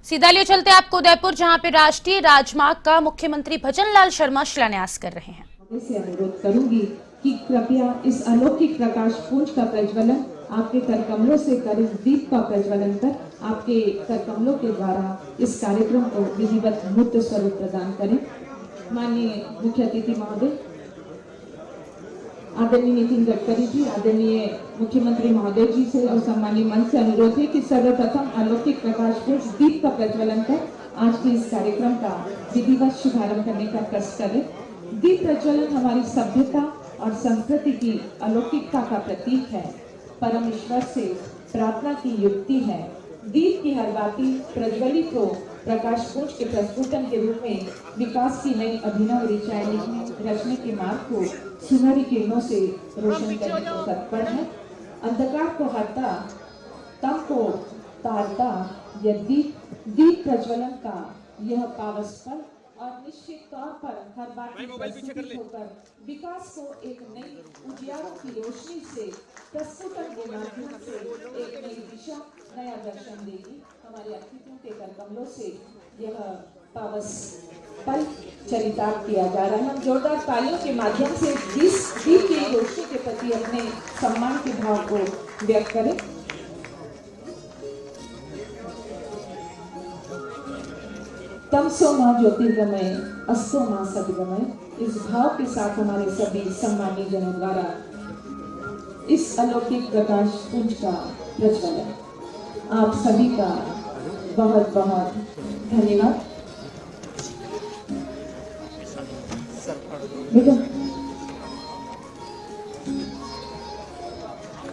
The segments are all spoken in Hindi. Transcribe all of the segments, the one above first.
सीधा लिए चलते आपको उदयपुर, जहां पे राष्ट्रीय राजमार्ग का मुख्यमंत्री भजनलाल शर्मा शिलान्यास कर रहे हैं। से अनुरोध करूंगी कि कृपया इस अलौकिक प्रकाश पुंज का प्रज्वलन आपके करकमलों से करें। दीप का प्रज्वलन कर आपके करकमलों के द्वारा इस कार्यक्रम को विधिवत मूर्त स्वरूप प्रदान करें। माननीय मुख्य अतिथि महोदय, आदरणीय नितिन गडकरी जी, आदरणीय मुख्यमंत्री महोदय जी से और सम्मानीय मंच से अनुरोध है कि सर्वप्रथम अलौकिक प्रकाश पुंज दीप का प्रज्वलन कर आज के इस कार्यक्रम का विधिवत शुभारंभ करने का कष्ट करें। दीप प्रज्वलन हमारी सभ्यता और संस्कृति की अलौकिकता का प्रतीक है। परमेश्वर से प्रार्थना की युक्ति है। दीप की हर बाती प्रज्वलित हो प्रकाश पुंज के प्रस्फुटन के रूप में विकास की नई अभिनव ऋचाएं रचने के मार्ग को सुनहरी किरणों से रोशन करने को तत्पर है। अंधकार को हरता, तम को तारता यह दीप प्रज्वलन का यह पावसफल और निश्चित तौर पर हर बात प्रस्तुत होकर विकास को एक नई उजियारों की रोशनी से प्रस्फुटन के माध्यम से एक नई दिशा, नया दर्शन देगी। हमारे अतिथियों के करकमलों से यह पावस पल चरितार्थ किया जा रहा है। हम जोरदार तालियों के माध्यम से दीप की रोशनी के प्रति अपने सम्मान के भाव को व्यक्त करें। तमसो मां ज्योतिर्गमय, अस्तो मां सद्गमय। इस भाव के साथ हमारे सभी सम्मानीय जनों द्वारा इस अलौकिक प्रकाश पुंज का प्रज्वलन, आप सभी का बहुत बहुत धन्यवाद। बेटा,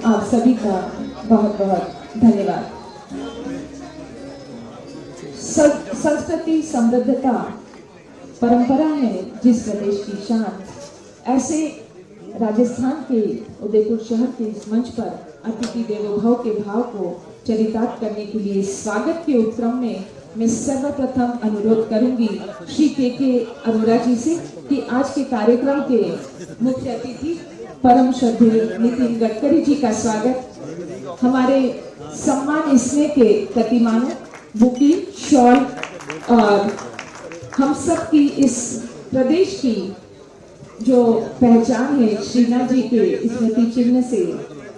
आप सभी का बहुत बहुत धन्यवाद। संस्कृति, समृद्धता, परंपरा है जिस प्रदेश की शान, ऐसे राजस्थान के उदयपुर शहर के इस मंच पर अतिथि देवो भव के भाव को चरितार्थ करने के लिए स्वागत के उपक्रम में मैं सर्वप्रथम अनुरोध करूंगी श्री के अरोड़ा जी से कि आज के कार्यक्रम के मुख्य अतिथि परम श्रद्धेय नितिन गडकरी जी का स्वागत हमारे सम्मान स्नेह के प्रतिमानों, बुकी, शॉल और हम सब की इस प्रदेश की जो पहचान है श्रीनाथ जी के स्मृति चिन्ह से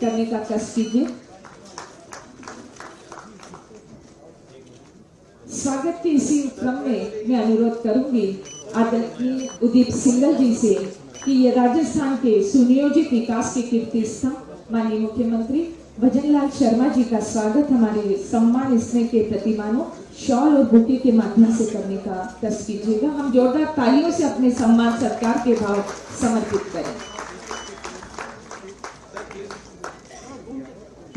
करने का कष्ट कीजिए। स्वागत के इसी क्रम में मैं अनुरोध करूंगी आदरणीय उदीप सिंगल जी से कि ये राजस्थान के सुनियोजित विकास के कीर्ति स्तंभ माननीय मुख्यमंत्री भजनलाल शर्मा जी का स्वागत हमारे सम्मान स्नेह के प्रतिमानों, शॉल और बुके के माध्यम से करने का कष्ट कीजिएगा। हम जोरदार तालियों से अपने सम्मान सत्कार के भाव समर्पित करें।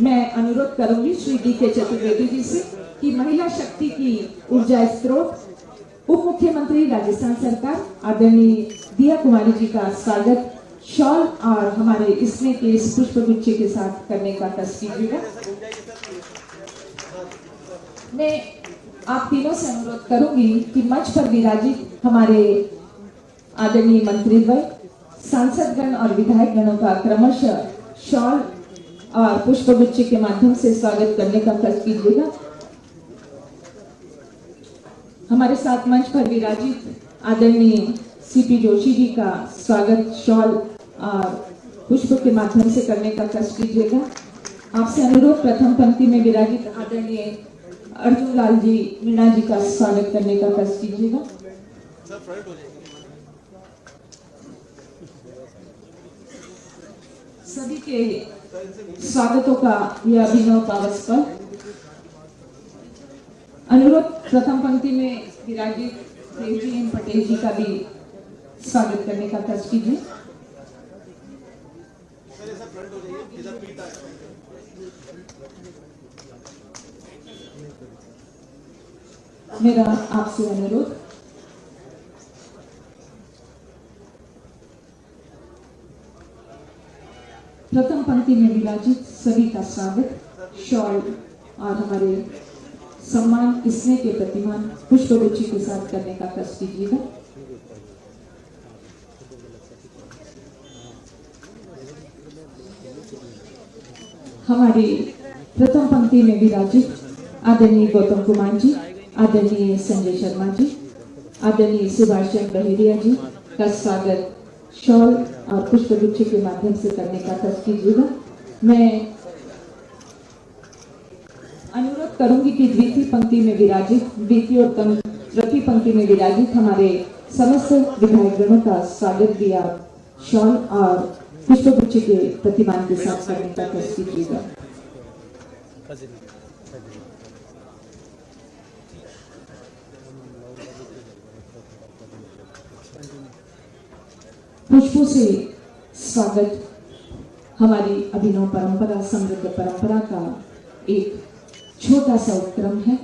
मैं अनुरोध करूंगी श्री डी.के. चतुर्वेदी जी से कि महिला शक्ति की ऊर्जा स्त्रोत उप मुख्यमंत्री राजस्थान सरकार आदरणीय दिया कुमारी जी का स्वागत शॉल और हमारे इसमें के इस पुष्प गुच्छे के साथ करने का कष्ट कीजिएगा। मैं आप तीनों से अनुरोध करूंगी कि मंच पर विराजित हमारे आदरणीय मंत्रीद्वय, सांसदगण और विधायक गणों का क्रमशः शॉल और पुष्प गुच्छे के माध्यम से स्वागत करने का कष्ट कीजिएगा। हमारे साथ मंच पर विराजित आदरणीय सीपी जोशी जी का स्वागत शॉल और पुष्प के माध्यम से करने का कष्ट कीजिएगा। आपसे अनुरोध प्रथम पंक्ति में विराजित आदरणीय अर्जुन लाल जी मीणा जी का स्वागत करने का कष्ट कीजिएगा। सभी के स्वागतों का यह अभिनव पावस पल। अनुरोध प्रथम पंक्ति में विराजित देवजी एम पटेल जी का भी स्वागत करने का कष्ट कीजिए। मेरा आपसे अनुरोध प्रथम पंक्ति में विराजित सभी का स्वागत शॉल और हमारे सम्मान स्नेह के प्रतिमान पुष्प गुच्छे के साथ करने का कष्ट कीजिएगा। हमारी प्रथम पंक्ति में विराजित आदरणीय गौतम कुमार जी, आदरणीय संजय शर्मा जी, आदरणीय सुभाष चंद्र बहेरिया जी का स्वागत शॉल और पुष्पगुच्छ के माध्यम से करने का कष्ट कीजिएगा। मैं अनुरोध करूंगी कि द्वितीय पंक्ति में विराजित, द्वितीय और तृतीय पंक्ति में विराजित हमारे समस्त विधायकगणों का स्वागत भी आप शॉल और पुष्पगुच्छ के प्रतिमान के साथ करने का कष्ट कीजिएगा। पुष्पों से स्वागत हमारी अभिनव परंपरा, समृद्ध परंपरा का एक छोटा सा उपक्रम है।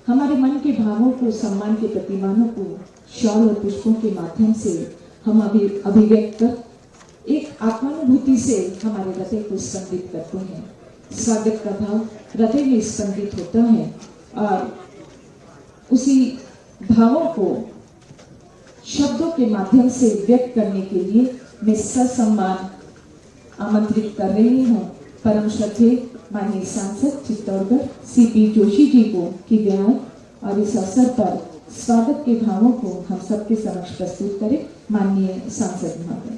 हमारे मन के भावों को, सम्मान के प्रतिमानों को शॉल और पुष्पों के माध्यम से हम अभिव्यक्त कर एक आत्मानुभूति से हमारे हृदय को स्पंदित करते हैं। स्वागत का भाव हृदय में स्पंदित होता है और उसी भावों को शब्दों के माध्यम से व्यक्त करने के लिए मैं ससम्मान आमंत्रित कर रही हूँ परम श्रद्धेय माननीय सांसद चित्तौड़गढ़ सीपी जोशी जी को कि वे आए और इस अवसर पर स्वागत के भावों को हम सबके समक्ष प्रस्तुत करें। माननीय सांसद महोदय।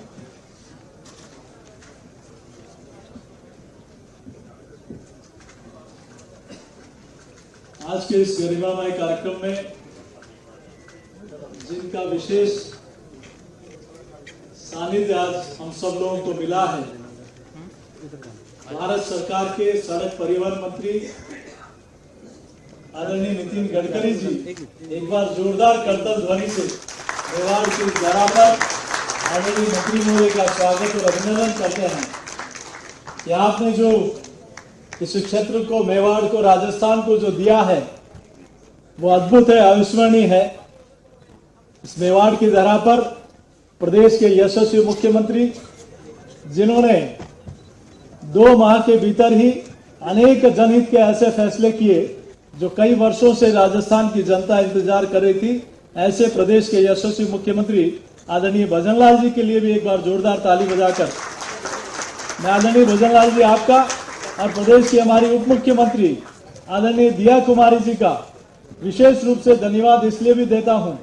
आज के इस गरिमामय कार्यक्रम में जिनका विशेष सानिध्य आज हम सब लोगों को मिला है, भारत सरकार के सड़क परिवहन मंत्री आदरणीय नितिन गडकरी जी एक बार जोरदार करतल ध्वनि से मेवाड़ की धरा पर आदरणीय मंत्री महोदय का स्वागत और अभिनंदन करते हैं कि आपने जो इस क्षेत्र को, मेवाड़ को, राजस्थान को जो दिया है वो अद्भुत है, अविस्मरणीय है। इस मेवाड़ की धरा पर प्रदेश के यशस्वी मुख्यमंत्री जिन्होंने 2 माह के भीतर ही अनेक जनहित के ऐसे फैसले किए जो कई वर्षों से राजस्थान की जनता इंतजार कर रही थी, ऐसे प्रदेश के यशस्वी मुख्यमंत्री आदरणीय भजनलाल जी के लिए भी एक बार जोरदार ताली बजाकर मैं आदरणीय भजनलाल जी आपका और प्रदेश की हमारी उप मुख्यमंत्री आदरणीय दिया कुमारी जी का विशेष रूप से धन्यवाद इसलिए भी देता हूं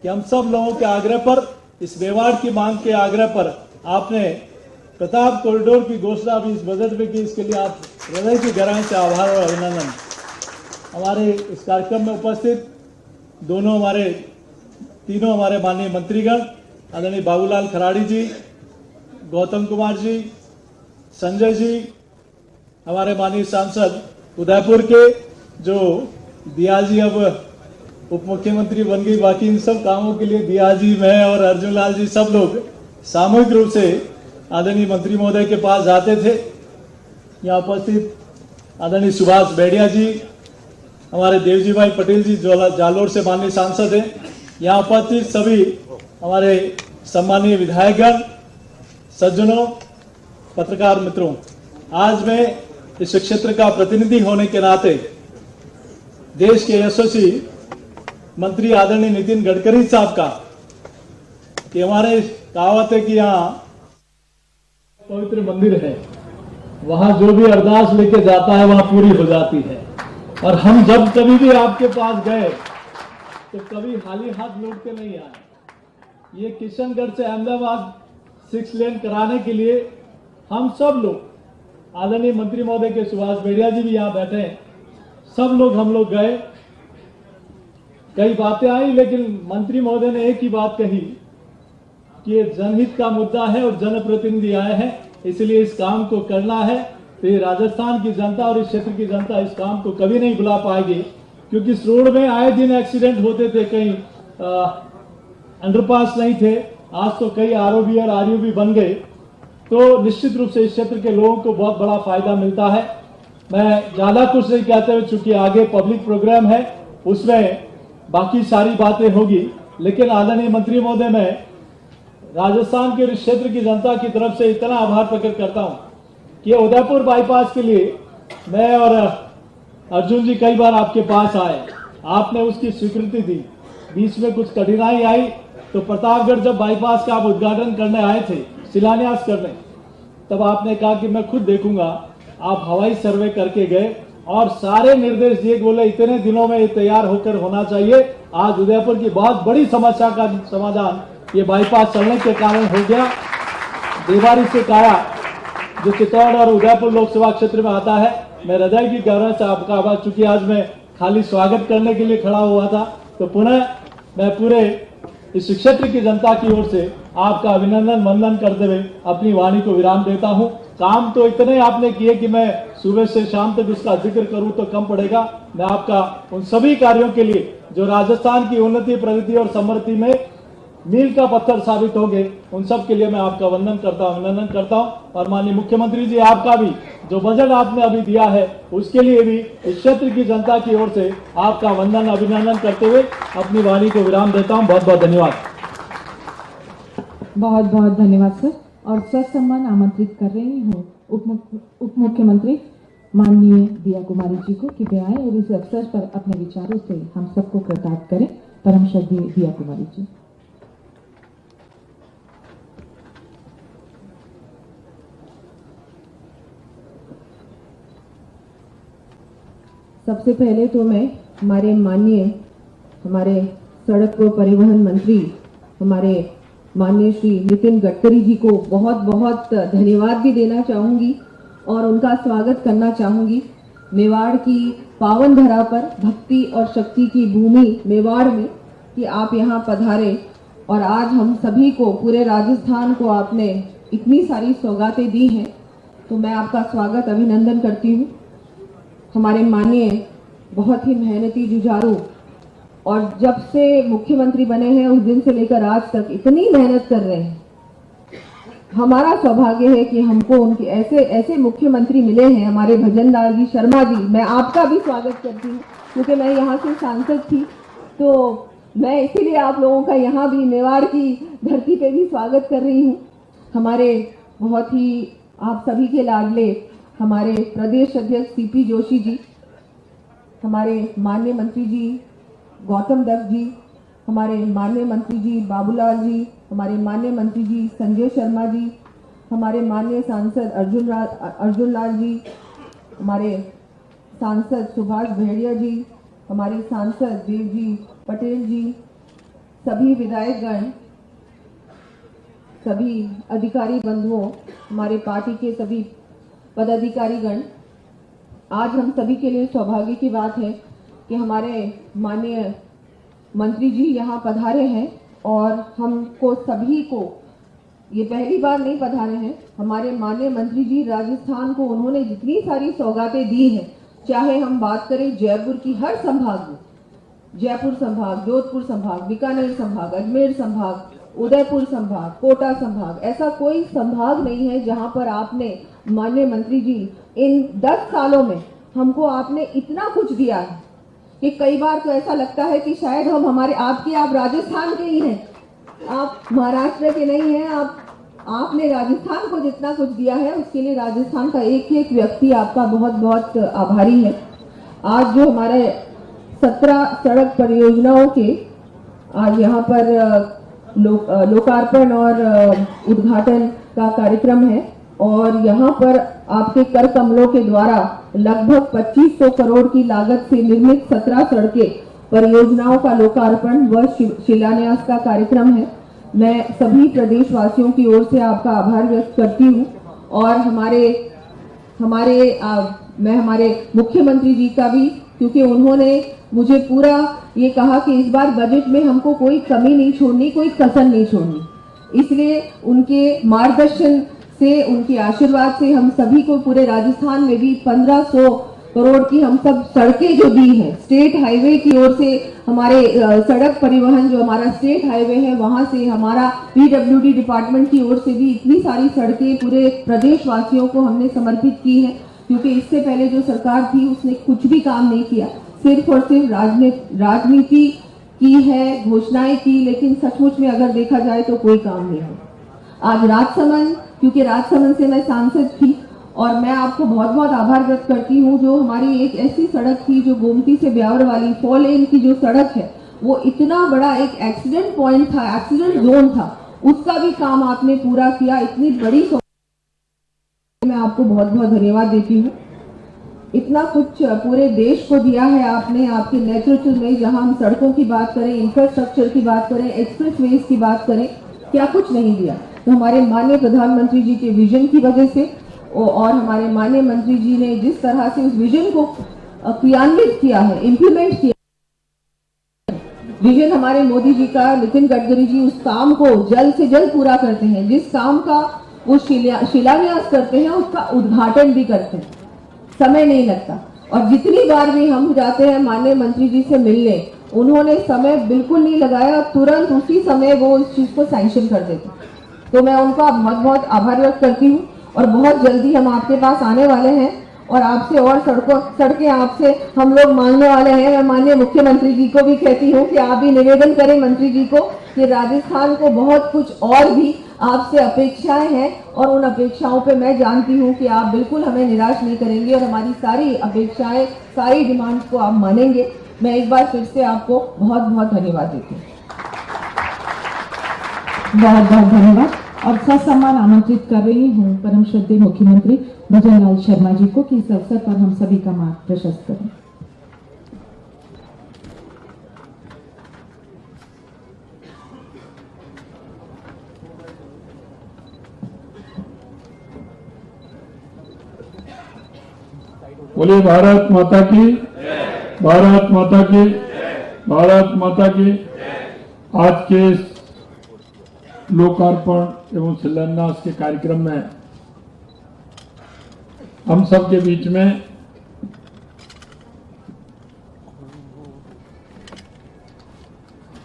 कि हम सब लोगों के आग्रह पर, इस मेवाड़ की मांग के आग्रह पर आपने प्रताप कॉरिडोर की घोषणा भी इस बजट में की। इसके लिए आप हृदय की गहराई से आभार और अभिनंदन। हमारे इस कार्यक्रम में उपस्थित तीनों हमारे माननीय मंत्रीगण आदरणीय बाबूलाल खराड़ी जी, गौतम कुमार जी, संजय जी, हमारे माननीय सांसद उदयपुर के जो दिया जी अब उप मुख्यमंत्री बन गई, बाकी इन सब कामों के लिए दिया जी, मैं और अर्जुन लाल जी सब लोग सामूहिक रूप से आदरणीय मंत्री महोदय के पास जाते थे। यहाँ उपस्थित आदरणीय सुभाष बेड़िया जी, हमारे देवजी भाई पटेल जी जो जालोर से माननीय सांसद हैं, यहाँ उपस्थित सभी हमारे सम्मानीय विधायकगण, सज्जनों, पत्रकार मित्रों, आज मैं इस क्षेत्र का प्रतिनिधि होने के नाते देश के यशस्वी मंत्री आदरणीय नितिन गडकरी साहब का कि हमारे कहावत है कि यहाँ पवित्र मंदिर है, वहां जो भी अरदास लेके जाता है वहां पूरी हो जाती है। और हम जब कभी भी आपके पास गए तो कभी खाली हाथ लौट के नहीं आए। ये किशनगढ़ से अहमदाबाद 6 लेन कराने के लिए हम सब लोग, आदरणीय मंत्री महोदय के सुभाष बेड़िया जी भी यहाँ बैठे हैं, सब लोग हम लोग गए। कई बातें आई लेकिन मंत्री महोदय ने एक ही बात कही कि ये जनहित का मुद्दा है और जनप्रतिनिधि आए हैं, इसलिए इस काम को करना है। तो ये राजस्थान की जनता और इस क्षेत्र की जनता इस काम को कभी नहीं भुला पाएगी, क्योंकि इस रोड में आए दिन एक्सीडेंट होते थे, कहीं अंडरपास नहीं थे, आज तो कई आरओबी और आरयूबी बन गए। तो निश्चित रूप से इस क्षेत्र के लोगों को बहुत बड़ा फायदा मिलता है। मैं ज्यादा कुछ नहीं कहते हुए, चूंकि आगे पब्लिक प्रोग्राम है उसमें बाकी सारी बातें होगी, लेकिन आदरणीय मंत्री महोदय मैं राजस्थान के इस क्षेत्र की जनता की तरफ से इतना आभार प्रकट करता हूं कि उदयपुर बाईपास के लिए मैं और अर्जुन जी कई बार आपके पास आए, आपने उसकी स्वीकृति दी। बीच में कुछ कठिनाई आई तो प्रतापगढ़ जब बाईपास का आप उद्घाटन करने आए थे, शिलान्यास करने, तब आपने कहा कि मैं खुद देखूंगा। आप हवाई सर्वे करके गए और सारे निर्देश दिए, बोले इतने दिनों में ये तैयार होकर होना चाहिए। आज उदयपुर की बहुत बड़ी समस्या का समाधान ये बाईपास चलने के कारण हो गया। देवारी से काया जो चित्तौड़ और उदयपुर लोकसभा क्षेत्र में आता है, मैं हृदय की गौरव से आपका आभार, चूंकि आज मैं खाली स्वागत करने के लिए खड़ा हुआ था, तो पुनः मैं पूरे इस क्षेत्र की जनता की ओर से आपका अभिनंदन वंदन करते हुए अपनी वाणी को विराम देता हूं। काम तो इतने आपने किए कि मैं सुबह से शाम तक उसका जिक्र करूं तो कम पड़ेगा। मैं आपका उन सभी कार्यों के लिए जो राजस्थान की उन्नति, प्रगति और समृद्धि में मील का पत्थर साबित होंगे, उन सब के लिए मैं आपका वंदन करता हूं, अभिनंदन करता हूं। और माननीय मुख्यमंत्री जी, आपका भी जो बजट आपने अभी दिया है उसके लिए भी इस क्षेत्र की जनता की ओर से आपका वंदन अभिनंदन करते हुए अपनी वाणी को विराम देता हूं। बहुत बहुत धन्यवाद। बहुत बहुत धन्यवाद सर। और ससम्मान आमंत्रित कर रही हूँ उप मुख्यमंत्री माननीय दिया कुमारी जी को कि वे आए और इस अवसर पर अपने विचारों से हम सबको कृतार्थ करें। परम श्रद्धेय दिया कुमारी जी। सबसे पहले तो मैं हमारे सड़क व परिवहन मंत्री हमारे माननीय श्री नितिन गडकरी जी को बहुत बहुत धन्यवाद भी देना चाहूँगी और उनका स्वागत करना चाहूँगी। मेवाड़ की पावन धरा पर, भक्ति और शक्ति की भूमि मेवाड़ में, कि आप यहाँ पधारे और आज हम सभी को, पूरे राजस्थान को आपने इतनी सारी सौगातें दी हैं, तो मैं आपका स्वागत अभिनंदन करती हूँ। हमारे माननीय बहुत ही मेहनती, जुझारू और जब से मुख्यमंत्री बने हैं उस दिन से लेकर आज तक इतनी मेहनत कर रहे हैं। हमारा सौभाग्य है कि हमको उनके ऐसे मुख्यमंत्री मिले हैं, हमारे भजन लाल जी शर्मा जी। मैं आपका भी स्वागत करती हूँ क्योंकि मैं यहाँ से सांसद थी, तो मैं इसीलिए आप लोगों का यहाँ भी मेवाड़ की धरती पे भी स्वागत कर रही हूँ। हमारे बहुत ही आप सभी के लाडले हमारे प्रदेश अध्यक्ष सीपी जोशी जी, हमारे माननीय मंत्री जी गौतम दत्त जी, हमारे माननीय मंत्री जी बाबूलाल जी, हमारे माननीय मंत्री जी संजय शर्मा जी, हमारे माननीय सांसद अर्जुन लाल जी, हमारे सांसद सुभाष भेड़िया जी, हमारे सांसद देवजी पटेल जी, सभी विधायकगण, सभी अधिकारी बंधुओं, हमारे पार्टी के सभी पदाधिकारीगण, आज हम सभी के लिए सौभाग्य की बात है कि हमारे माननीय मंत्री जी यहाँ पधारे हैं और हमको सभी को, ये पहली बार नहीं पधारे हैं, हमारे माननीय मंत्री जी राजस्थान को उन्होंने जितनी सारी सौगातें दी हैं, चाहे हम बात करें जयपुर की, हर संभाग में, जयपुर संभाग, जोधपुर संभाग, बीकानेर संभाग, अजमेर संभाग, उदयपुर संभाग, कोटा संभाग, ऐसा कोई संभाग नहीं है जहां पर आपने माननीय मंत्री जी इन 10 सालों में हमको आपने इतना कुछ दिया है कि कई बार तो ऐसा लगता है कि शायद आप राजस्थान के ही हैं, आप महाराष्ट्र के नहीं हैं। आपने राजस्थान को जितना कुछ दिया है उसके लिए राजस्थान का एक एक व्यक्ति आपका बहुत बहुत आभारी है। आज जो हमारे 17 सड़क परियोजनाओं के आज यहाँ पर लोकार्पण और उद्घाटन का कार्यक्रम है और यहाँ पर आपके कर कमलों के द्वारा लगभग 2500 करोड़ की लागत से निर्मित 17 सड़कें परियोजनाओं का लोकार्पण व शिलान्यास का कार्यक्रम है। मैं सभी प्रदेशवासियों की ओर से आपका आभार व्यक्त करती हूँ और मैं हमारे मुख्यमंत्री जी का भी, क्योंकि उन्होंने मुझे पूरा ये कहा कि इस बार बजट में हमको कोई कमी नहीं छोड़नी, कोई कसर नहीं छोड़नी। इसलिए उनके मार्गदर्शन से, उनके आशीर्वाद से हम सभी को पूरे राजस्थान में भी 1500 करोड़ की हम सब सड़कें जो दी हैं, स्टेट हाईवे की ओर से हमारे सड़क परिवहन जो हमारा स्टेट हाईवे है वहां से, हमारा पीडब्ल्यूडी डिपार्टमेंट की ओर से भी इतनी सारी सड़कें पूरे प्रदेशवासियों को हमने समर्पित की है, क्योंकि इससे पहले जो सरकार थी उसने कुछ भी काम नहीं किया, सिर्फ और सिर्फ राजनीति की है, घोषणाएं की, लेकिन सचमुच में अगर देखा जाए तो कोई काम नहीं है। आज राजसमंद, क्योंकि राजसमंद से मैं सांसद थी और मैं आपको बहुत बहुत आभार व्यक्त करती हूँ, जो हमारी एक ऐसी सड़क थी जो गोमती से ब्यावर वाली 4 लेन की जो सड़क है, वो इतना बड़ा एक एक्सीडेंट पॉइंट था, एक्सीडेंट जोन था, उसका भी काम आपने पूरा किया। इतनी बड़ी मैं आपको बहुत बहुत धन्यवाद देती हूँ। इतना कुछ पूरे देश को दिया है आपने, आपके नेतृत्व में, जहां हम सड़कों की बात करें, इंफ्रास्ट्रक्चर की बात करें, एक्सप्रेसवेज की बात करें, क्या कुछ नहीं दिया। तो हमारे माननीय प्रधानमंत्री जी के विजन की वजह से और हमारे माननीय मंत्री जी ने जिस तरह से उस विजन को क्रियान्वित किया है, इम्प्लीमेंट किया, विजन हमारे मोदी जी का, नितिन गडकरी जी उस काम को जल्द से जल्द पूरा करते हैं। जिस काम का वो शिलान्यास करते हैं उसका उद्घाटन भी करते हैं, समय नहीं लगता। और जितनी बार भी हम जाते हैं माननीय मंत्री जी से मिलने, उन्होंने समय बिल्कुल नहीं लगाया, तुरंत उसी समय वो इस चीज को सैंक्शन कर देते। तो मैं उनका बहुत बहुत आभार व्यक्त करती हूँ और बहुत जल्दी हम आपके पास आने वाले हैं और आपसे और सड़कें आपसे हम लोग मांगने वाले हैं। मैं माननीय मुख्यमंत्री जी को भी कहती हूँ कि आप भी निवेदन करें मंत्री जी को कि राजस्थान को बहुत कुछ और भी आपसे अपेक्षाएं हैं और उन अपेक्षाओं पे मैं जानती हूँ कि आप बिल्कुल हमें निराश नहीं करेंगे और हमारी सारी अपेक्षाएं, सारी डिमांड्स को आप मानेंगे। मैं एक बार फिर से आपको बहुत बहुत धन्यवाद देती हूँ। बहुत बहुत धन्यवाद। और ससम्मान आमंत्रित कर रही हूँ परम श्रद्धेय मुख्यमंत्री भजन लाल शर्मा जी को कि इस अवसर पर हम सभी का मार्ग प्रशस्त करें। बोलिए भारत माता की, भारत माता की, भारत माता की। आज के इस लोकार्पण एवं शिलान्यास के कार्यक्रम में हम सब के बीच में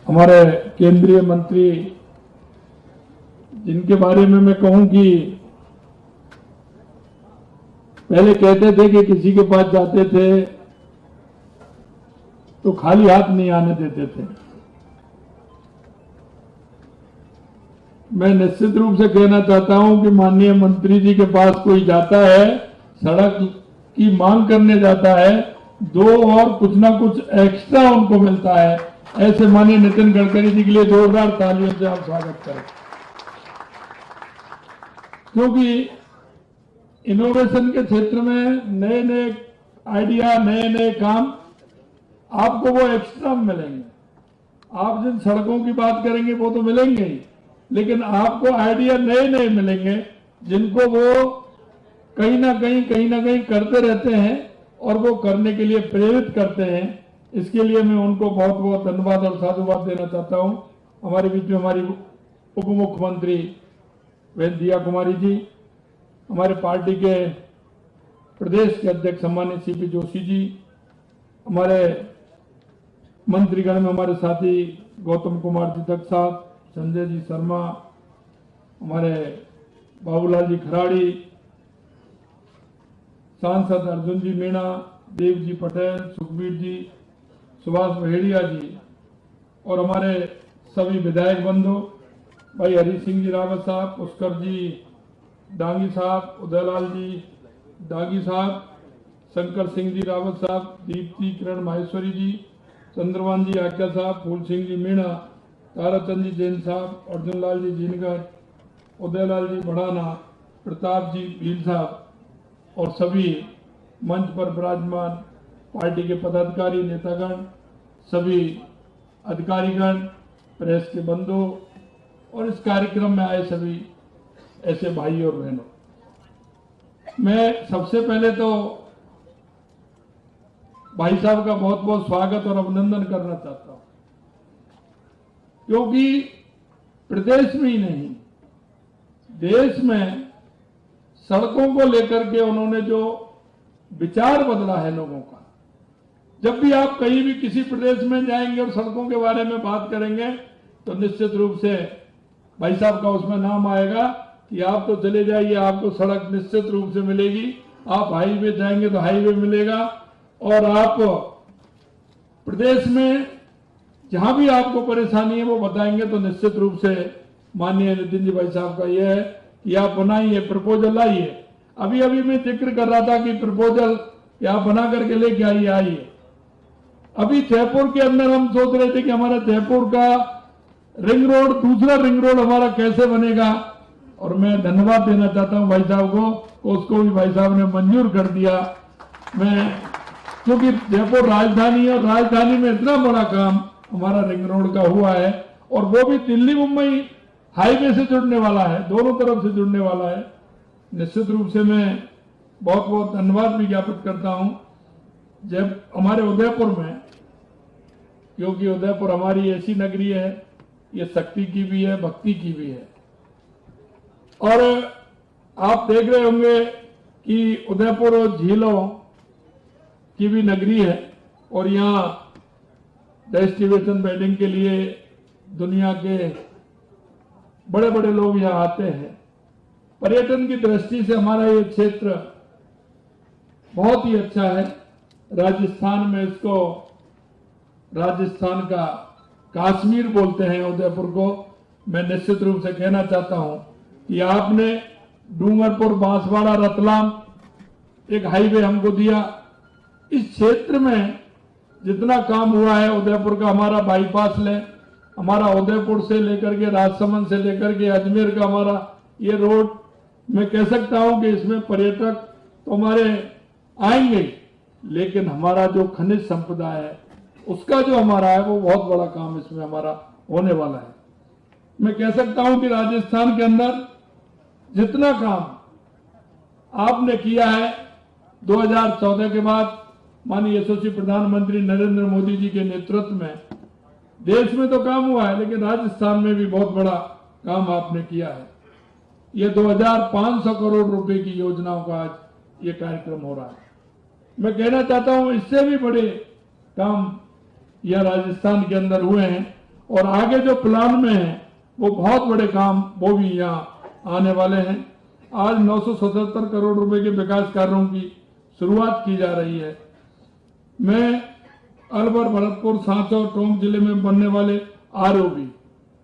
हमारे केंद्रीय मंत्री, जिनके बारे में मैं कहूं कि पहले कहते थे कि किसी के पास जाते थे तो खाली हाथ नहीं आने देते थे। मैं निश्चित रूप से कहना चाहता हूं कि माननीय मंत्री जी के पास कोई जाता है, सड़क की मांग करने जाता है, दो और कुछ ना कुछ एक्स्ट्रा उनको मिलता है। ऐसे माननीय नितिन गडकरी जी के लिए जोरदार तालियों से आप स्वागत करें, क्योंकि इनोवेशन के क्षेत्र में नए नए आइडिया, नए नए काम आपको वो एक्स्ट्रा मिलेंगे। आप जिन सड़कों की बात करेंगे वो तो मिलेंगे ही, लेकिन आपको आइडिया नए नए मिलेंगे जिनको वो कहीं ना कहीं करते रहते हैं और वो करने के लिए प्रेरित करते हैं। इसके लिए मैं उनको बहुत बहुत धन्यवाद और साधुवाद देना चाहता हूं। हमारे बीच में हमारी उप मुख्यमंत्री बहन दिया कुमारी जी, हमारे पार्टी के प्रदेश के अध्यक्ष सम्मानित सीपी जोशी जी, हमारे मंत्रीगण में हमारे साथी गौतम कुमार जी दत्त साहब, संजय जी शर्मा, हमारे बाबूलाल जी खराड़ी, सांसद अर्जुन जी मीणा, देव जी पटेल, सुखबीर जी, सुभाष बहेड़िया जी और हमारे सभी विधायक बंधु, भाई हरी सिंह जी रावत साहब, पुष्कर जी डांगी साहब, उदयलाल जी डांगी साहब, शंकर सिंह जी रावत साहब, दीप्ति किरण माहेश्वरी जी, चंद्रवान जी आज्ञा साहब, फूल सिंह जी मीणा, ताराचंद जी जैन साहब, अर्जुन लाल जी जीनगर, उदयलाल जी बढ़ाना, प्रताप जी भील साहब और सभी मंच पर विराजमान पार्टी के पदाधिकारी, नेतागण, सभी अधिकारीगण, प्रेस के बंधु और इस कार्यक्रम में आए सभी ऐसे भाई और बहनों, मैं सबसे पहले तो भाई साहब का बहुत बहुत स्वागत और अभिनंदन करना चाहता हूं, क्योंकि प्रदेश में ही नहीं देश में सड़कों को लेकर के उन्होंने जो विचार बदला है लोगों का। जब भी आप कहीं भी किसी प्रदेश में जाएंगे और सड़कों के बारे में बात करेंगे तो निश्चित रूप से भाई साहब का उसमें नाम आएगा कि आप तो चले जाइए, आपको सड़क निश्चित रूप से मिलेगी। आप हाईवे जाएंगे तो हाईवे मिलेगा और आप प्रदेश में जहां भी आपको परेशानी है वो बताएंगे तो निश्चित रूप से माननीय नितिन जी भाई साहब का यह है कि आप बनाइए, प्रपोजल लाइए। अभी अभी मैं जिक्र कर रहा था कि प्रपोजल आप बना करके लेके आइए। अभी जयपुर के अंदर हम सोच रहे थे कि हमारा जयपुर का रिंग रोड, दूसरा रिंग रोड हमारा कैसे बनेगा, और मैं धन्यवाद देना चाहता हूं भाई साहब को, उसको भी भाई साहब ने मंजूर कर दिया मैं, क्योंकि जयपुर राजधानी है और राजधानी में इतना बड़ा काम हमारा रिंग रोड का हुआ है और वो भी दिल्ली मुंबई हाईवे से जुड़ने वाला है, दोनों तरफ से जुड़ने वाला है। निश्चित रूप से मैं बहुत बहुत धन्यवाद भी ज्ञापित करता हूं जब हमारे उदयपुर में, क्योंकि उदयपुर हमारी ऐसी नगरी है, ये शक्ति की भी है, भक्ति की भी है। और आप देख रहे होंगे कि उदयपुर झीलों की भी नगरी है और यहाँ डेस्टिनेशन वेडिंग के लिए दुनिया के बड़े बड़े लोग यहाँ आते हैं। पर्यटन की दृष्टि से हमारा ये क्षेत्र बहुत ही अच्छा है। राजस्थान में इसको, राजस्थान का कश्मीर बोलते हैं उदयपुर को। मैं निश्चित रूप से कहना चाहता हूं कि आपने डूंगरपुर, बांसवाड़ा, रतलाम एक हाईवे हमको दिया। इस क्षेत्र में जितना काम हुआ है उदयपुर का, हमारा बाईपास ले, हमारा उदयपुर से लेकर के राजसमंद से लेकर के अजमेर का हमारा ये रोड, मैं कह सकता हूं कि इसमें पर्यटक तो हमारे आएंगे, लेकिन हमारा जो खनिज संपदा है उसका जो हमारा है वो बहुत बड़ा काम इसमें हमारा होने वाला है। मैं कह सकता हूं कि राजस्थान के अंदर जितना काम आपने किया है 2014 के बाद माननीय यशस्वी प्रधानमंत्री नरेंद्र मोदी जी के नेतृत्व में, देश में तो काम हुआ है लेकिन राजस्थान में भी बहुत बड़ा काम आपने किया है। ये 2500 करोड़ रुपए की योजनाओं का आज ये कार्यक्रम हो रहा है। मैं कहना चाहता हूं इससे भी बड़े काम यह राजस्थान के अंदर हुए हैं और आगे जो प्लान में है वो बहुत बड़े काम वो भी यहाँ आने वाले हैं। आज 977 करोड़ रुपए के विकास कार्यों की शुरुआत की जा रही है। मैं अलवर, भरतपुर, सांचौर, टोंक जिले में बनने वाले आरओबी,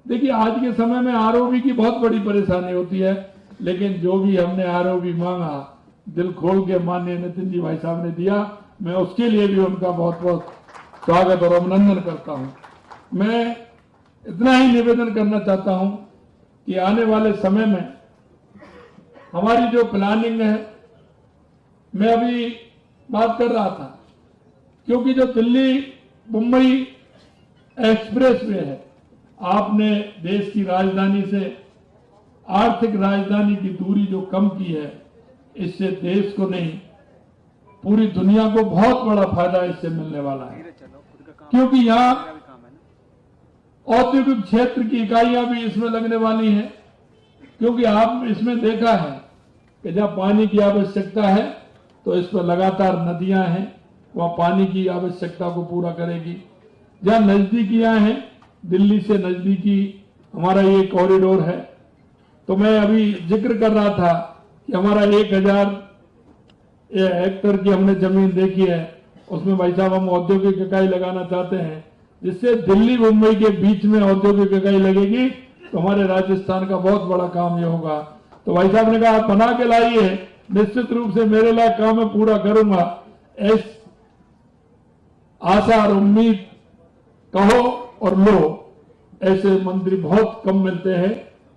देखिए आज के समय में आरओबी की बहुत बड़ी परेशानी होती है, लेकिन जो भी हमने आरओबी मांगा दिल खोल के माननीय नितिन जी भाई साहब ने दिया, मैं उसके लिए भी उनका बहुत बहुत स्वागत और अभिनंदन करता हूं। मैं इतना ही निवेदन करना चाहता हूं कि आने वाले समय में हमारी जो प्लानिंग है, मैं अभी बात कर रहा था, क्योंकि जो दिल्ली मुंबई एक्सप्रेस वे है, आपने देश की राजधानी से आर्थिक राजधानी की दूरी जो कम की है, इससे देश को नहीं पूरी दुनिया को बहुत बड़ा फायदा इससे मिलने वाला है। क्योंकि यहाँ औद्योगिक क्षेत्र की इकाइयां भी इसमें लगने वाली हैं, क्योंकि आप इसमें देखा है कि जहाँ पानी की आवश्यकता है तो इस पर लगातार नदियां हैं, वहां पानी की आवश्यकता को पूरा करेगी। जहाँ नजदीकियां हैं, दिल्ली से नजदीकी हमारा ये कॉरिडोर है। तो मैं अभी जिक्र कर रहा था कि हमारा 1000 हेक्टेयर की हमने जमीन देखी है, उसमें भाई साहब हम औद्योगिक इकाई लगाना चाहते हैं, जिससे दिल्ली मुंबई के बीच में औद्योगिक इकाई लगेगी तो हमारे राजस्थान का बहुत बड़ा काम ये होगा। तो भाई साहब ने कहा आप बना के लाइए, निश्चित रूप से मेरे लायक काम मैं पूरा करूंगा। इस आशा और उम्मीद कहो और लो, ऐसे मंत्री बहुत कम मिलते हैं,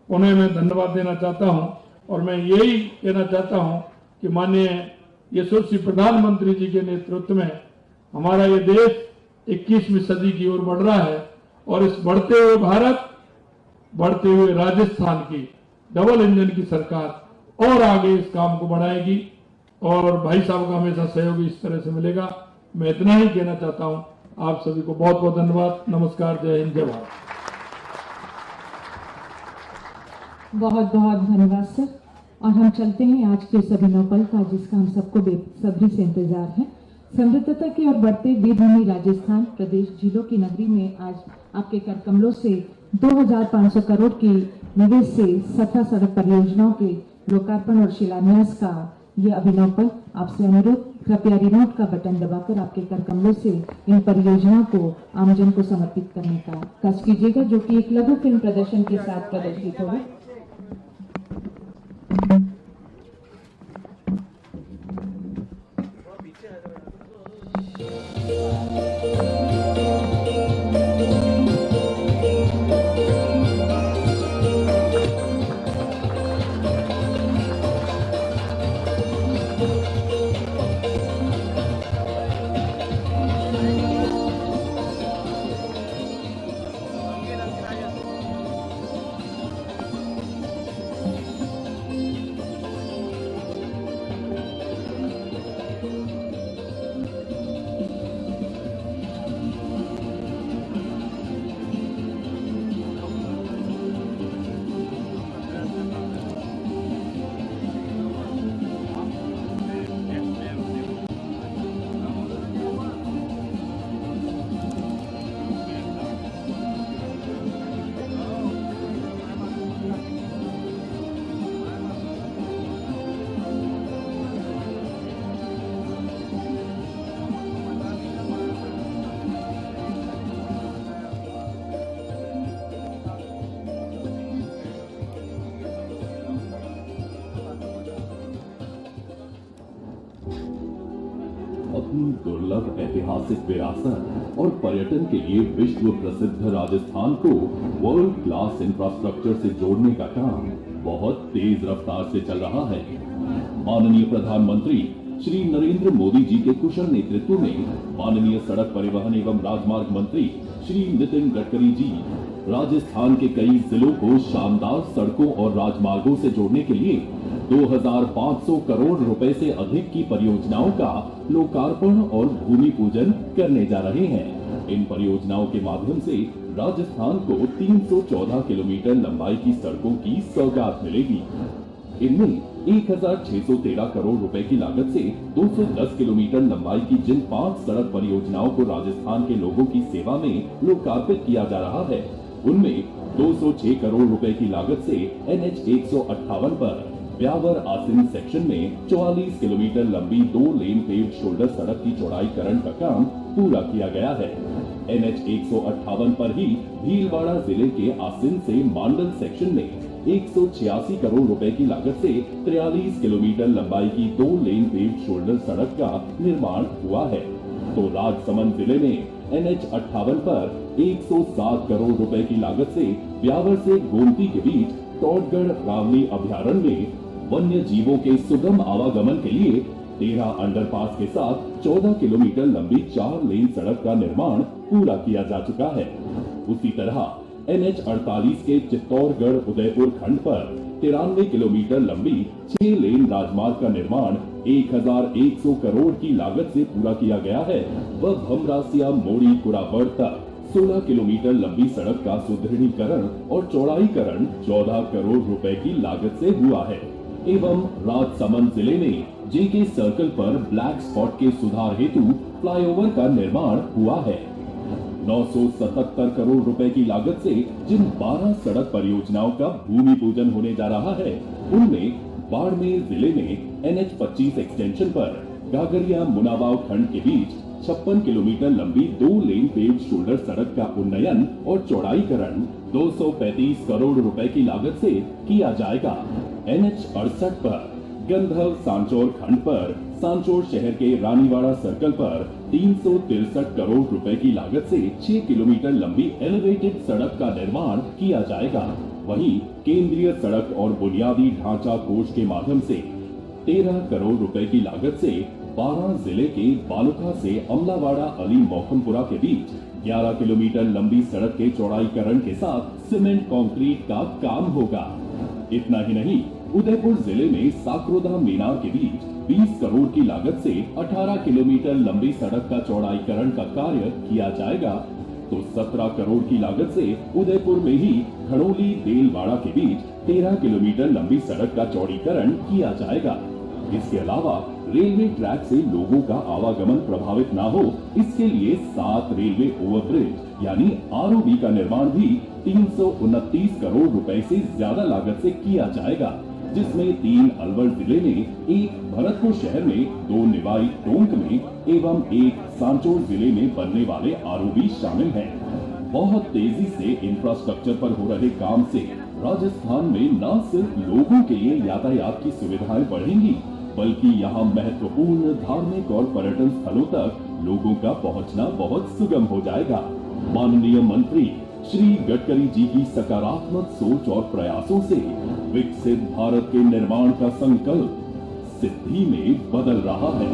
उन्हें मैं धन्यवाद देना चाहता हूं। और मैं यही कहना चाहता हूं कि माननीय यशस्वी प्रधानमंत्री जी के नेतृत्व में हमारा ये देश 21वीं सदी की ओर बढ़ रहा है और इस बढ़ते हुए भारत, बढ़ते हुए राजस्थान की डबल इंजन की सरकार और आगे इस काम को बढ़ाएगी और भाई साहब का हमेशा सहयोग इस तरह से मिलेगा। मैं इतना ही कहना चाहता हूं। आप सभी को बहुत बहुत धन्यवाद। नमस्कार, जय हिंद, जय भारत। बहुत बहुत धन्यवाद सर। और हम चलते हैं आज के सभी नौपल का, जिसका हम सबको बेसब्री से इंतजार है। समृद्धता की ओर बढ़ते वीरभूमि राजस्थान प्रदेश झीलों की नगरी में आज आपके कर कमलों से 2500 करोड़ की निवेश से 17 सड़क परियोजनाओं के लोकार्पण और शिलान्यास का यह अभिनव पल। आपसे अनुरोध, कृपया रिमोट का बटन दबाकर आपके कर कमलों से इन परियोजनाओं को आमजन को समर्पित करने का कष्ट कीजिएगा, जो कि एक लघु फिल्म प्रदर्शन के साथ प्रदर्शित होगा। अपनी दुर्लभ ऐतिहासिक विरासत और पर्यटन के लिए विश्व प्रसिद्ध राजस्थान को वर्ल्ड क्लास इंफ्रास्ट्रक्चर से जोड़ने का काम बहुत तेज रफ्तार से चल रहा है। माननीय प्रधानमंत्री श्री नरेंद्र मोदी जी के कुशल नेतृत्व में माननीय सड़क परिवहन एवं राजमार्ग मंत्री श्री नितिन गडकरी जी राजस्थान के कई जिलों को शानदार सड़कों और राजमार्गों से जोड़ने के लिए 2500 करोड़ रुपए से अधिक की परियोजनाओं का लोकार्पण और भूमि पूजन करने जा रहे हैं। इन परियोजनाओं के माध्यम से राजस्थान को 314 किलोमीटर लंबाई की सड़कों की सौगात मिलेगी। इनमें 1613 करोड़ रुपए की लागत से 210 किलोमीटर लंबाई की जिन 5 सड़क परियोजनाओं को राजस्थान के लोगों की सेवा में लोकार्पित किया जा रहा है, उनमें 206 करोड़ रुपए की लागत से NH 158 पर ब्यावर आसिन सेक्शन में 44 किलोमीटर लंबी 2 लेन पेव्ड शोल्डर सड़क की चौड़ाईकरण का काम पूरा किया गया है। NH 158 पर ही भीलवाड़ा जिले के आसिन से मांडल सेक्शन में 186 करोड़ रुपए की लागत से 43 किलोमीटर लंबाई की 2 लेन पेव्ड शोल्डर सड़क का निर्माण हुआ है। तो राजसमंद जिले में NH 58 पर 107 करोड़ रुपए की लागत से ब्यावर से गोमती के बीच टोटगढ़ रावली अभयारण्य में वन्य जीवों के सुगम आवागमन के लिए 13 अंडरपास के साथ 14 किलोमीटर लंबी 4 लेन सड़क का निर्माण पूरा किया जा चुका है। उसी तरह NH 48 के चित्तौड़गढ़ उदयपुर खंड पर 93 किलोमीटर लंबी 6 लेन राजमार्ग का निर्माण 1100 करोड़ की लागत से पूरा किया गया है। वह भमरासिया मोड़ी कुराबड़ तक 16 किलोमीटर लंबी सड़क का सुदृढ़ीकरण और चौड़ाईकरण 14 करोड़ रुपए की लागत से हुआ है। एवं राजसमंद जिले में JK सर्कल पर ब्लैक स्पॉट के सुधार हेतु फ्लाईओवर का निर्माण हुआ है। 977 करोड़ रुपए की लागत से जिन 12 सड़क परियोजनाओं का भूमि पूजन होने जा रहा है, उनमें बाड़मेर जिले में NH 25 एक्सटेंशन पर गागरिया मुनाबाव खंड के बीच 56 किलोमीटर लंबी 2 लेन पेव्ड शोल्डर सड़क का उन्नयन और चौड़ाईकरण 235 करोड़ रुपए की लागत से किया जाएगा। NH 68 पर गंधव सांचौर खंड पर सांचौर शहर के रानीवाड़ा सर्कल पर 363 करोड़ रुपए की लागत से 6 किलोमीटर लंबी एलिवेटेड सड़क का निर्माण किया जाएगा। वहीं केंद्रीय सड़क और बुनियादी ढांचा कोष के माध्यम से 13 करोड़ रुपए की लागत से 12 जिले के बालुका से अमलावाड़ा अली मौखमपुरा के बीच 11 किलोमीटर लंबी सड़क के चौड़ाईकरण के साथ सीमेंट कंक्रीट का काम होगा। इतना ही नहीं, उदयपुर जिले में साकरोदा मीनार के बीच 20 करोड़ की लागत से 18 किलोमीटर लंबी सड़क का चौड़ाईकरण का कार्य किया जाएगा। तो 17 करोड़ की लागत से उदयपुर में ही खड़ोली देलवाड़ा के बीच 13 किलोमीटर लंबी सड़क का चौड़ीकरण किया जाएगा। इसके अलावा रेलवे ट्रैक से लोगों का आवागमन प्रभावित न हो, इसके लिए 7 रेलवे ओवरब्रिज यानी ROB का निर्माण भी 329 करोड़ रुपए से ज्यादा लागत से किया जाएगा, जिसमें 3 अलवर जिले में, 1 भरतपुर शहर में, 2 निवाई टोंक में एवं 1 सांचौर जिले में बनने वाले ROB शामिल हैं। बहुत तेजी से इंफ्रास्ट्रक्चर पर हो रहे काम से राजस्थान में न सिर्फ लोगों के लिए यातायात की सुविधाएं बढ़ेंगी, बल्कि यहाँ महत्वपूर्ण धार्मिक और पर्यटन स्थलों तक लोगों का पहुँचना बहुत सुगम हो जाएगा। माननीय मंत्री श्री गडकरी जी की सकारात्मक सोच और प्रयासों से विकसित भारत के निर्माण का संकल्प सिद्धि में बदल रहा है।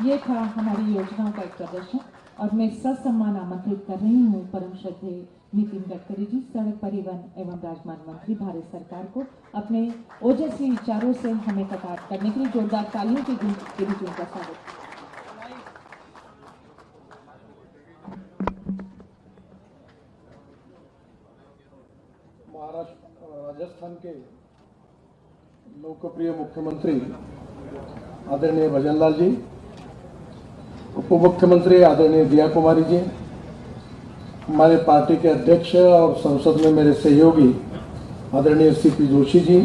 ये था हमारी योजनाओं का एक प्रदर्शन और मैं ससम्मान आमंत्रित कर रही हूँ परम श्रद्धेय नितिन गडकरी जी, सड़क परिवहन एवं राजमार्ग मंत्री भारत सरकार को अपने ओजस्वी विचारों से हमें कटार करने के लिए जोरदार तालियों के बीच उनका स्वागत। राजस्थान के लोकप्रिय मुख्यमंत्री आदरणीय भजनलाल जी, उप मुख्यमंत्री आदरणीय दिया कुमारी जी, हमारे पार्टी के अध्यक्ष और संसद में मेरे सहयोगी आदरणीय CP जोशी जी,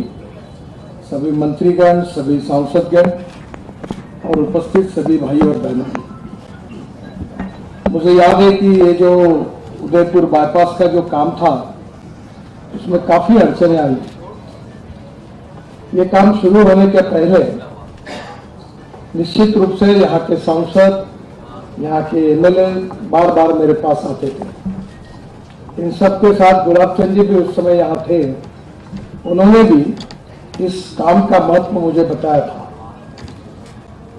सभी मंत्रीगण, सभी सांसदगण और उपस्थित सभी भाई और बहनों, मुझे याद है कि ये जो उदयपुर बाईपास का जो काम था उसमें काफी अड़चनें आई ये काम शुरू होने के पहले निश्चित रूप से यहाँ के सांसद, यहाँ के एमएलए बार बार मेरे पास आते थे। इन सबके साथ गुलाब चंद जी भी उस समय यहाँ थे। उन्होंने भी इस काम का महत्व मुझे बताया था।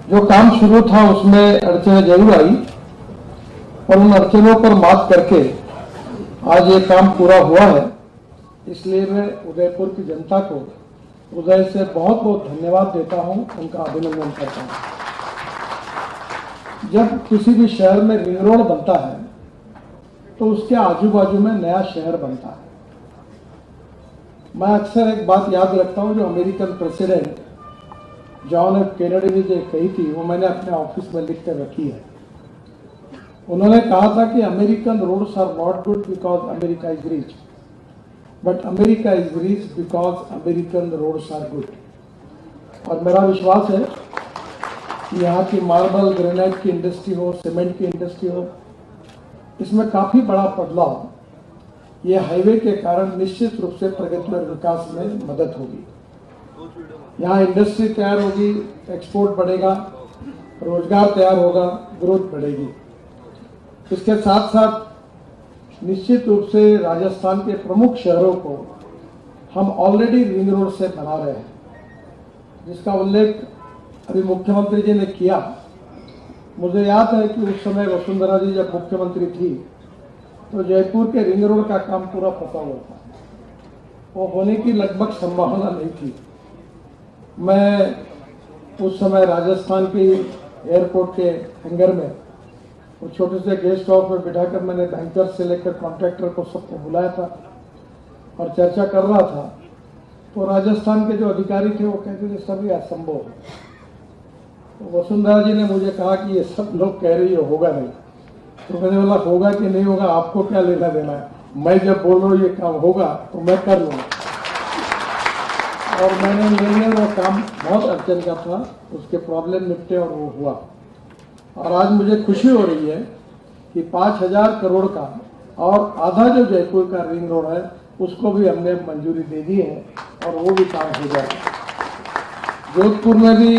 जो काम शुरू था उसमें अड़चनें जरूर आई, और उन अड़चनों पर मात करके आज ये काम पूरा हुआ है। इसलिए मैं उदयपुर की जनता को हृदय से बहुत बहुत धन्यवाद देता हूं, उनका अभिनंदन करता हूं। जब किसी भी शहर में रिंग रोड बनता है तो उसके आजू बाजू में नया शहर बनता है। मैं अक्सर एक बात याद रखता हूं, जो American president John F Kennedy ने जो कही थी, वो मैंने अपने ऑफिस में लिख कर रखी है। उन्होंने कहा था कि American roads are not good because America is rich, but America is rich because American roads are good. और मेरा विश्वास है कि यहाँ की मार्बल ग्रेनाइट की इंडस्ट्री हो, सीमेंट की इंडस्ट्री हो, इसमें काफी बड़ा बदलाव ये हाईवे के कारण निश्चित रूप से प्रगति और विकास में मदद होगी। यहाँ इंडस्ट्री तैयार होगी, एक्सपोर्ट बढ़ेगा, रोजगार तैयार होगा, ग्रोथ बढ़ेगी। इसके साथ साथ निश्चित रूप से राजस्थान के प्रमुख शहरों को हम ऑलरेडी रिंग रोड से बना रहे हैं, जिसका उल्लेख अभी मुख्यमंत्री जी ने किया। मुझे याद है कि उस समय वसुंधरा जी जब मुख्यमंत्री थी तो जयपुर के रिंग रोड का काम पूरा फंसा हुआ था, वो होने की लगभग संभावना नहीं थी। मैं उस समय राजस्थान की एयरपोर्ट के हैंगर में वो छोटे से गेस्ट हाउस में बिठाकर मैंने बैंकर से लेकर कॉन्ट्रैक्टर को सबको बुलाया था और चर्चा कर रहा था। तो राजस्थान के जो अधिकारी थे वो कहते थे सभी असंभव है। तो वसुंधरा जी ने मुझे कहा कि ये सब लोग कह रही है होगा नहीं। तो मैंने बोला होगा कि नहीं होगा आपको क्या लेना देना है, मैं जब बोल रहा हूँ ये काम होगा तो मैं कर लूँगा। और मैंने निर्णय, वो काम बहुत अड़चन का था, उसके प्रॉब्लम निपटे और वो हुआ। और आज मुझे खुशी हो रही है कि 5,000 करोड़ का और आधा जो जयपुर का रिंग रोड है उसको भी हमने मंजूरी दे दी है और वो भी काम हो जाएगा। जोधपुर में भी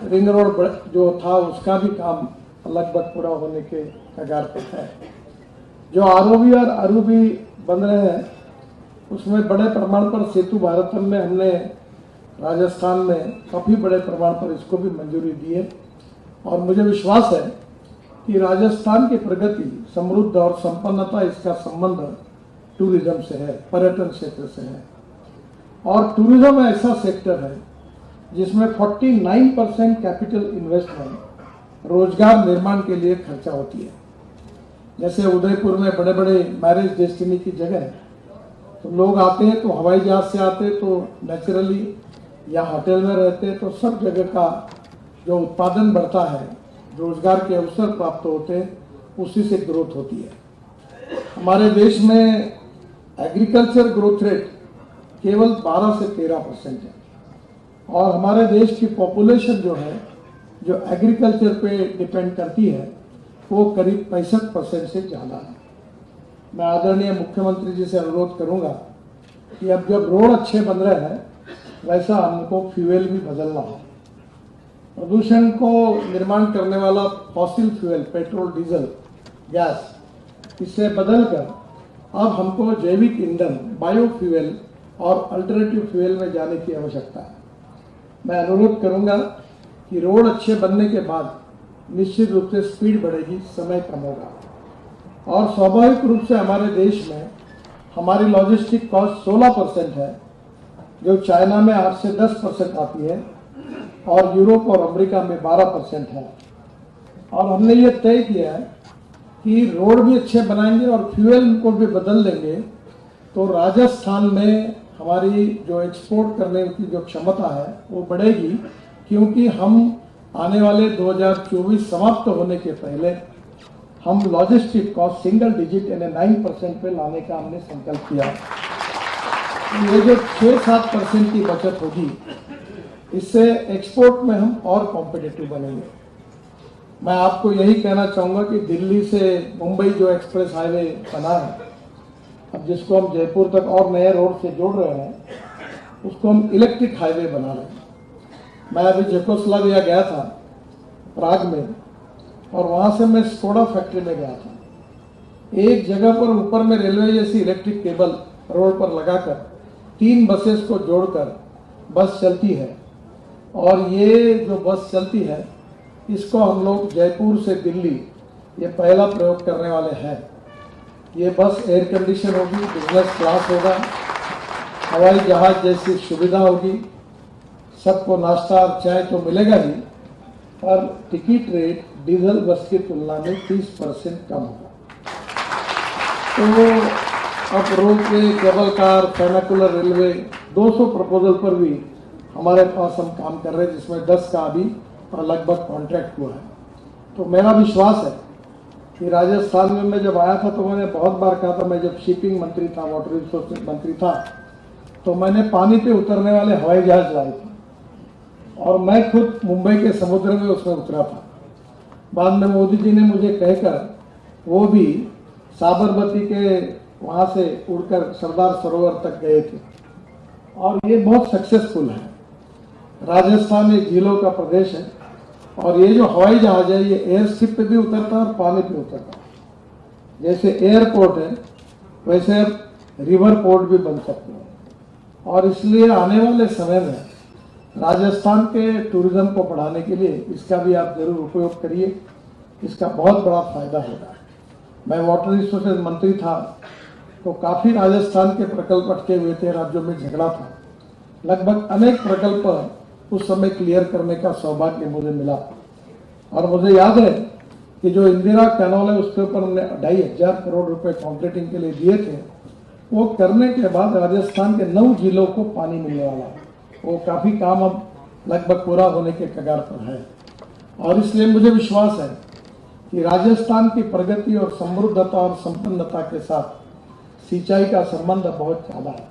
रिंग रोड जो था उसका भी काम लगभग पूरा होने के कगार पर है। जो आरओबी और आरओबी बन रहे हैं उसमें बड़े प्रमाण पर सेतु भारतम में हमने राजस्थान में काफी बड़े प्रमाण पर इसको भी मंजूरी दी है। और मुझे विश्वास है कि राजस्थान की प्रगति, समृद्ध और संपन्नता, इसका संबंध टूरिज्म से है, पर्यटन क्षेत्र से है। और टूरिज्म ऐसा सेक्टर है जिसमें 49% कैपिटल इन्वेस्टमेंट रोजगार निर्माण के लिए खर्चा होती है। जैसे उदयपुर में बड़े बड़े मैरिज डेस्टिनी की जगह है, तो लोग आते हैं तो हवाई जहाज से आते हैं तो नेचुरली या होटल में रहते हैं, तो सब जगह का जो उत्पादन बढ़ता है, रोजगार के अवसर प्राप्त होते हैं, उसी से ग्रोथ होती है। हमारे देश में एग्रीकल्चर ग्रोथ रेट केवल 12 से 13% है और हमारे देश की पॉपुलेशन जो है, जो एग्रीकल्चर पे डिपेंड करती है, वो करीब 65% से ज़्यादा है। मैं आदरणीय मुख्यमंत्री जी से अनुरोध करूंगा कि अब जब रोड अच्छे बन रहे हैं वैसा हमको फ्यूल भी बदलना है। प्रदूषण को निर्माण करने वाला fossil fuel, petrol, diesel, gas, इससे बदलकर अब हमको जैविक ईंधन, बायोफ्यूल और अल्टरनेटिव फ्यूल में जाने की आवश्यकता है। मैं अनुरोध करूंगा कि रोड अच्छे बनने के बाद निश्चित रूप से स्पीड बढ़ेगी, समय कम होगा और स्वाभाविक रूप से हमारे देश में हमारी लॉजिस्टिक कॉस्ट 16% है, जो चाइना में 8 से 10% आती है और यूरोप और अमेरिका में 12% है। और हमने ये तय किया है कि रोड भी अच्छे बनाएंगे और फ्यूल को भी बदल देंगे, तो राजस्थान में हमारी जो एक्सपोर्ट करने की जो क्षमता है वो बढ़ेगी, क्योंकि हम आने वाले 2024 समाप्त होने के पहले हम लॉजिस्टिक कॉस्ट सिंगल डिजिट यानी 9% पे लाने का हमने संकल्प किया। ये जो 6-7% की बचत होगी, इससे एक्सपोर्ट में हम और कॉम्पिटिटिव बनेंगे। मैं आपको यही कहना चाहूँगा कि दिल्ली से मुंबई जो एक्सप्रेस हाईवे बना है, अब जिसको हम जयपुर तक और नए रोड से जोड़ रहे हैं, उसको हम इलेक्ट्रिक हाईवे बना रहे हैं। मैं अभी चेकोस्लोवाकिया गया था, प्राग में, और वहाँ से मैं स्कोडा फैक्ट्री में गया था। एक जगह पर ऊपर में रेलवे जैसी इलेक्ट्रिक केबल रोड पर लगाकर 3 बसेस को जोड़कर बस चलती है, और ये जो बस चलती है इसको हम लोग जयपुर से दिल्ली ये पहला प्रयोग करने वाले हैं। ये बस एयर कंडीशन होगी, बिजनेस क्लास होगा, हवाई जहाज जैसी सुविधा होगी, सबको नाश्ता और चाय तो मिलेगा ही, पर टिकट रेट डीजल बस की तुलना में 30% कम होगा। तो अब ropeway, cable car, funicular railway 200 proposal पर भी हमारे पास हम काम कर रहे हैं, जिसमें 10 का अभी लगभग कॉन्ट्रैक्ट हुआ है। तो मेरा विश्वास है कि राजस्थान में मैं जब आया था तो मैंने बहुत बार कहा था, मैं जब शिपिंग मंत्री था, वाटर रिसोर्स मंत्री था, तो मैंने पानी पे उतरने वाले हवाई जहाज लाए थे, और मैं खुद मुंबई के समुद्र में उसमें उतरा था। बाद में मोदी जी ने मुझे कहकर वो भी साबरमती के वहाँ से उड़कर सरदार सरोवर तक गए थे, और ये बहुत सक्सेसफुल है। राजस्थान एक झीलों का प्रदेश है, और ये जो हवाई जहाज है ये एयर स्ट्रिप पे भी उतरता है और पानी पे उतरता है। जैसे एयरपोर्ट है वैसे अब रिवर पोर्ट भी बन सकते हैं, और इसलिए आने वाले समय में राजस्थान के टूरिज्म को बढ़ाने के लिए इसका भी आप जरूर उपयोग करिए, इसका बहुत बड़ा फायदा होगा। मैं वाटर रिसोर्सेज मंत्री था तो काफ़ी राजस्थान के प्रकल्प अटके हुए थे, राज्यों में झगड़ा था, लगभग अनेक प्रकल्प उस समय क्लियर करने का सौभाग्य मुझे मिला। और मुझे याद है कि जो इंदिरा कैनाल है उसके ऊपर हमने 2,500 करोड़ रुपए कॉन्क्रीटिंग के लिए दिए थे, वो करने के बाद राजस्थान के 9 जिलों को पानी मिलने वाला है। वो काफ़ी काम अब लगभग पूरा होने के कगार पर है, और इसलिए मुझे विश्वास है कि राजस्थान की प्रगति और समृद्धता और संपन्नता के साथ सिंचाई का संबंध बहुत ज़्यादा है।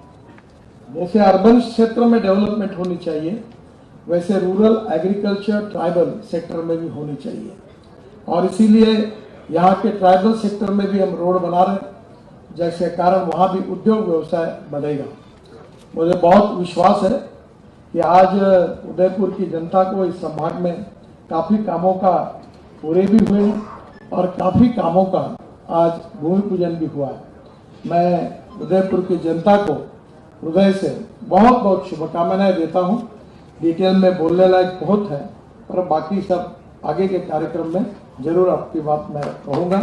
जैसे अर्बन क्षेत्र में डेवलपमेंट होनी चाहिए, वैसे रूरल, एग्रीकल्चर, ट्राइबल सेक्टर में भी होनी चाहिए, और इसीलिए यहाँ के ट्राइबल सेक्टर में भी हम रोड बना रहे हैं, जैसे कारण वहाँ भी उद्योग व्यवसाय बढ़ेगा। मुझे बहुत विश्वास है कि आज उदयपुर की जनता को इस संभाग में काफ़ी कामों का पूरे भी हुए हैं, और काफ़ी कामों का आज भूमि पूजन भी हुआ है। मैं उदयपुर की जनता को हृदय से बहुत बहुत शुभकामनाएं देता हूं। डिटेल में बोलने लायक बहुत है, पर बाकी सब आगे के कार्यक्रम में जरूर आपकी बात मैं कहूँगा।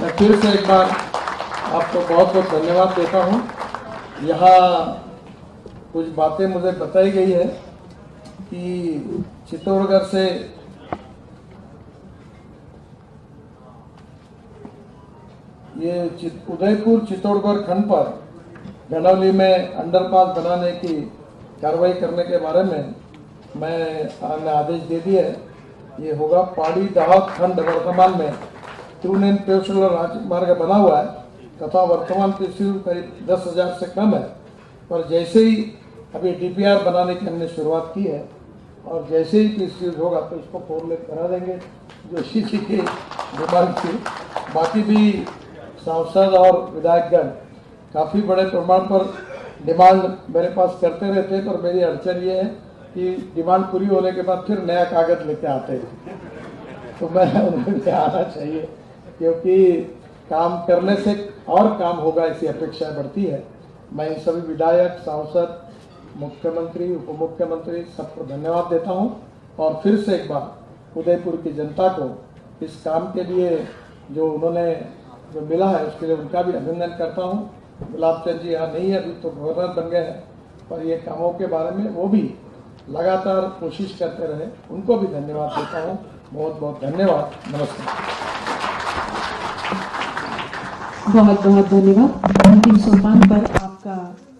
मैं फिर से एक बार आपको बहुत बहुत धन्यवाद देता हूँ। यहाँ कुछ बातें मुझे बताई गई है कि चित्तौड़गढ़ से ये उदयपुर चित्तौड़गढ़ खंड पर गनौली में अंडरपास बनाने की कार्रवाई करने के बारे में मैंने आदेश दे दिया है। ये होगा पहाड़ी दाहोद खंड। वर्तमान में त्रिनेन पेशल राजमार्ग बना हुआ है तथा वर्तमान पीसीयू करीब 10,000 से कम है, पर जैसे ही अभी डीपीआर बनाने की हमने शुरुआत की है, और जैसे ही पीसीयू होगा तो इसको 4 लेन करा देंगे, जो इसी की डिमांड थी। बाकी भी सांसद और विधायकगण काफ़ी बड़े प्रमाण पर डिमांड मेरे पास करते रहते हैं, पर मेरी अड़चन ये है कि डिमांड पूरी होने के बाद फिर नया कागज लेके आते हैं, तो मैं उन्हें आना चाहिए, क्योंकि काम करने से और काम होगा ऐसी अपेक्षा बढ़ती है। मैं इन सभी विधायक, सांसद, मुख्यमंत्री, उप मुख्यमंत्री सबको धन्यवाद देता हूं, और फिर से एक बार उदयपुर की जनता को इस काम के लिए जो उन्होंने जो मिला है उसके लिए उनका भी अभिनंदन करता हूं। गुलाब चंद जी यहाँ नहीं है, अभी तो गवर्नर बन गए हैं, पर ये कामों के बारे में वो भी लगातार कोशिश करते रहे, उनको भी धन्यवाद देता हूँ। बहुत बहुत धन्यवाद। नमस्कार। बहुत बहुत धन्यवाद। अंतिम सोपान पर आपका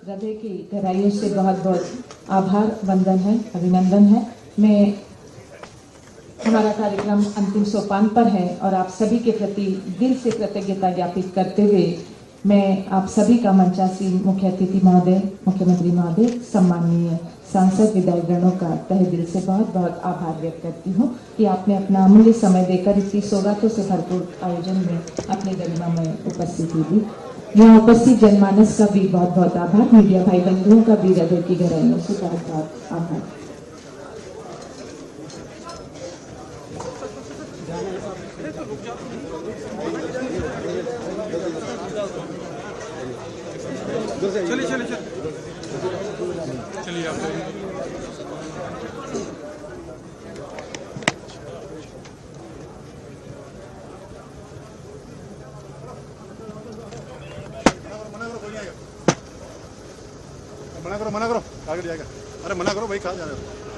हृदय की गहराइयों से बहुत बहुत आभार, वंदन है, अभिनंदन है। मैं हमारा कार्यक्रम अंतिम सोपान पर है, और आप सभी के प्रति दिल से कृतज्ञता ज्ञापित करते हुए मैं आप सभी का मंचासीन मुख्य अतिथि महोदय, मुख्यमंत्री महोदय, सम्माननीय सांसद, विधायकगणों का तहे दिल से बहुत बहुत आभार व्यक्त करती हूँ कि आपने अपना अमूल्य समय देकर इतनी सौगातों से भरपूर आयोजन में अपनी गरिमा में उपस्थिति दी। यहाँ उपस्थित जनमानस का भी बहुत बहुत आभार। मीडिया भाई बंधुओं का भी हृदय की गहराइयों से बहुत बहुत आभार। मना करो आगे जाएगा। अरे मना करो भाई, कहाँ जा रहे हो?